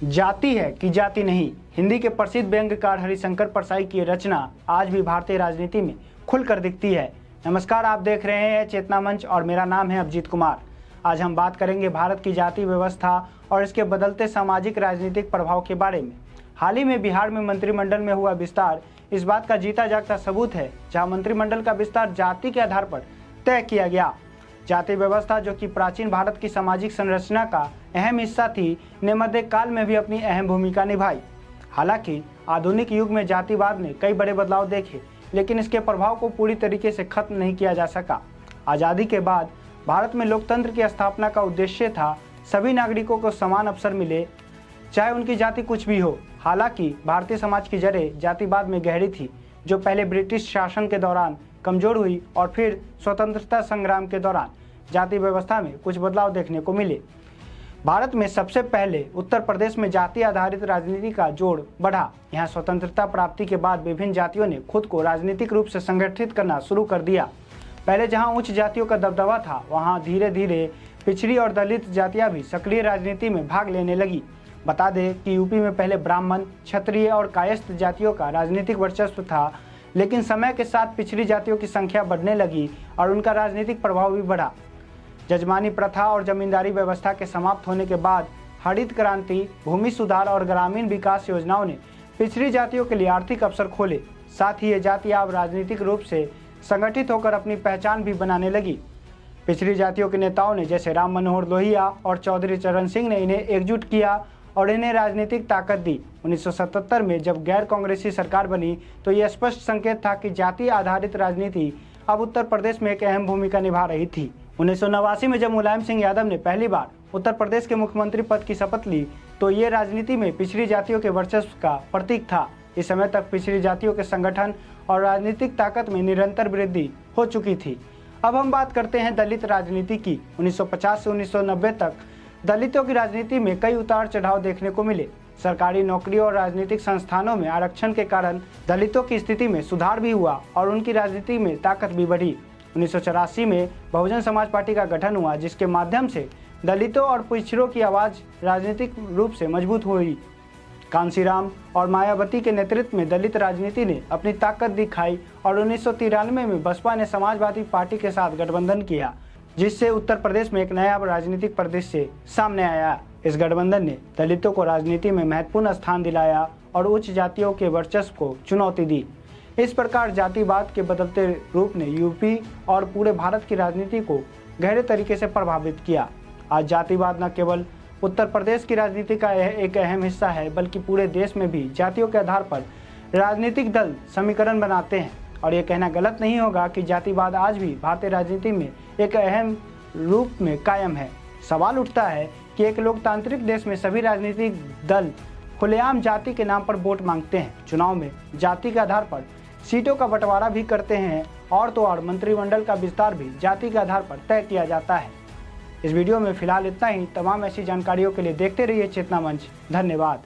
जाति है कि जाति नहीं, हिंदी के प्रसिद्ध व्यंग्यकार हरिशंकर परसाई की रचना आज भी भारतीय राजनीति में खुलकर दिखती है। नमस्कार, आप देख रहे हैं चेतना मंच और मेरा नाम है अभिजीत कुमार। आज हम बात करेंगे भारत की जाति व्यवस्था और इसके बदलते सामाजिक राजनीतिक प्रभाव के बारे में। हाल ही में बिहार में मंत्रिमंडल में हुआ विस्तार इस बात का जीता जागता सबूत है, जहां मंत्रिमंडल का विस्तार जाति के आधार पर तय किया गया। जाति व्यवस्था, जो कि प्राचीन भारत की सामाजिक संरचना का अहम हिस्सा थी, ने मध्यकाल में भी अपनी अहम भूमिका निभाई। हालांकि आधुनिक युग में जातिवाद ने कई बड़े बदलाव देखे, लेकिन इसके प्रभाव को पूरी तरीके से खत्म नहीं किया जा सका। आज़ादी के बाद भारत में लोकतंत्र की स्थापना का उद्देश्य था सभी नागरिकों को समान अवसर मिले, चाहे उनकी जाति कुछ भी हो। हालांकि भारतीय समाज की जड़ें जातिवाद में गहरी थी, जो पहले ब्रिटिश शासन के दौरान कमजोर हुई और फिर स्वतंत्रता संग्राम के दौरान जाति व्यवस्था में कुछ बदलाव देखने को मिले। भारत में सबसे पहले उत्तर प्रदेश में जाति आधारित राजनीति का जोड़ बढ़ा। यहाँ स्वतंत्रता प्राप्ति के बाद विभिन्न जातियों ने खुद को राजनीतिक रूप से संगठित करना शुरू कर दिया। पहले जहाँ उच्च जातियों का दबदबा था, वहाँ धीरे धीरे पिछड़ी और दलित जातियाँ भी सक्रिय राजनीति में भाग लेने लगी। बता दें कि यूपी में पहले ब्राह्मण, क्षत्रिय और कायस्थ जातियों का राजनीतिक वर्चस्व था, लेकिन समय के साथ पिछड़ी जातियों की संख्या बढ़ने लगी और उनका राजनीतिक प्रभाव भी बढ़ा। जजमानी प्रथा और जमींदारी व्यवस्था के समाप्त होने के बाद हरित क्रांति, भूमि सुधार और ग्रामीण विकास योजनाओं ने पिछड़ी जातियों के लिए आर्थिक अवसर खोले। साथ ही ये जातियां अब राजनीतिक रूप से संगठित होकर अपनी पहचान भी बनाने लगी। पिछड़ी जातियों के नेताओं ने जैसे राम मनोहर लोहिया और चौधरी चरण सिंह ने इन्हें एकजुट किया और इन्हें राजनीतिक ताकत दी। 1977 में जब गैर कांग्रेसी सरकार बनी तो ये स्पष्ट संकेत था कि जाति आधारित राजनीति अब उत्तर प्रदेश में एक अहम भूमिका निभा रही थी। 1989 में जब मुलायम सिंह यादव ने पहली बार उत्तर प्रदेश के मुख्यमंत्री पद की शपथ ली तो ये राजनीति में पिछड़ी जातियों के वर्चस्व का प्रतीक था। इस समय तक पिछड़ी जातियों के संगठन और राजनीतिक ताकत में निरंतर वृद्धि हो चुकी थी। अब हम बात करते हैं दलित राजनीति की। 1950 से 1990 तक दलितों की राजनीति में कई उतार चढ़ाव देखने को मिले। सरकारी नौकरियों और राजनीतिक संस्थानों में आरक्षण के कारण दलितों की स्थिति में सुधार भी हुआ और उनकी राजनीति में ताकत भी बढ़ी। 1984 में बहुजन समाज पार्टी का गठन हुआ, जिसके माध्यम से दलितों और पिछड़ों की आवाज़ राजनीतिक रूप से मजबूत हुई। कांशीराम और मायावती के नेतृत्व में दलित राजनीति ने अपनी ताकत दिखाई और 1993 में बसपा ने समाजवादी पार्टी के साथ गठबंधन किया, जिससे उत्तर प्रदेश में एक नया राजनीतिक परिदृश्य सामने आया। इस गठबंधन ने दलितों को राजनीति में महत्वपूर्ण स्थान दिलाया और उच्च जातियों के वर्चस्व को चुनौती दी। इस प्रकार जातिवाद के बदलते रूप ने यूपी और पूरे भारत की राजनीति को गहरे तरीके से प्रभावित किया। आज जातिवाद न केवल उत्तर प्रदेश की राजनीति का एक अहम हिस्सा है, बल्कि पूरे देश में भी जातियों के आधार पर राजनीतिक दल समीकरण बनाते हैं। और ये कहना गलत नहीं होगा कि जातिवाद आज भी भारतीय राजनीति में एक अहम रूप में कायम है। सवाल उठता है कि एक लोकतांत्रिक देश में सभी राजनीतिक दल खुलेआम जाति के नाम पर वोट मांगते हैं, चुनाव में जाति के आधार पर सीटों का बंटवारा भी करते हैं और तो और मंत्रिमंडल का विस्तार भी जाति के आधार पर तय किया जाता है। इस वीडियो में फिलहाल इतना ही। तमाम ऐसी जानकारियों के लिए देखते रहिए चेतना मंच। धन्यवाद।